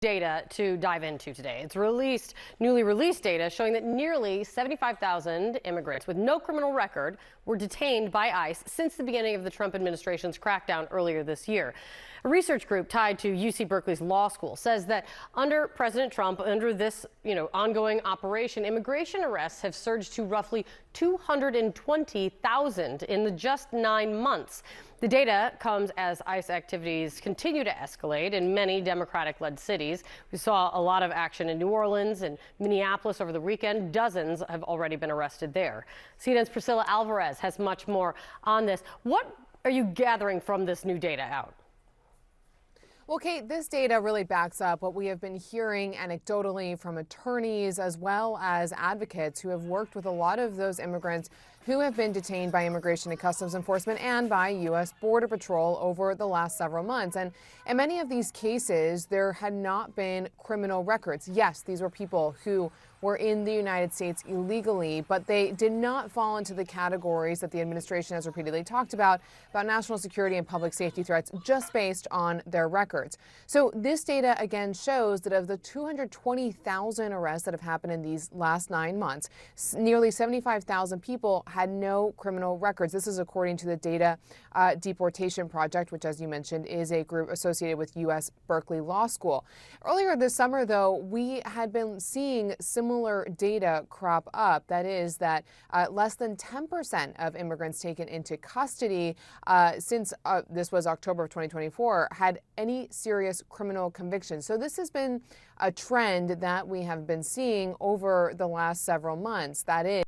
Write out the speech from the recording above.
Data to dive into today. It's newly released data showing that nearly 75,000 immigrants with no criminal record were detained by ICE since the beginning of the Trump administration's crackdown earlier this year. A research group tied to UC Berkeley's law school says that under President Trump, under this ongoing operation, immigration arrests have surged to roughly 220,000 in the just 9 months. The data comes as ICE activities continue to escalate in many Democratic-led cities. We saw a lot of action in New Orleans and Minneapolis over the weekend. Dozens have already been arrested there. CNN's Priscilla Alvarez has much more on this. What are you gathering from this new data out? Well, Kate, this data really backs up what we have been hearing anecdotally from attorneys as well as advocates who have worked with a lot of those immigrants who have been detained by Immigration and Customs Enforcement and by U.S. Border Patrol over the last several months. And in many of these cases, there had not been criminal records. Yes, these were people who were in the United States illegally, but they did not fall into the categories that the administration has repeatedly talked about national security and public safety threats just based on their records. So this data again shows that of the 220,000 arrests that have happened in these last 9 months, nearly 75,000 people had no criminal records. This is according to the Data Deportation Project, which, as you mentioned, is a group associated with U.S. Berkeley Law School. Earlier this summer, though, we had been seeing similar data crop up. That is that less than 10% of immigrants taken into custody since this was October of 2024 had any serious criminal convictions. So this has been a trend that we have been seeing over the last several months. That is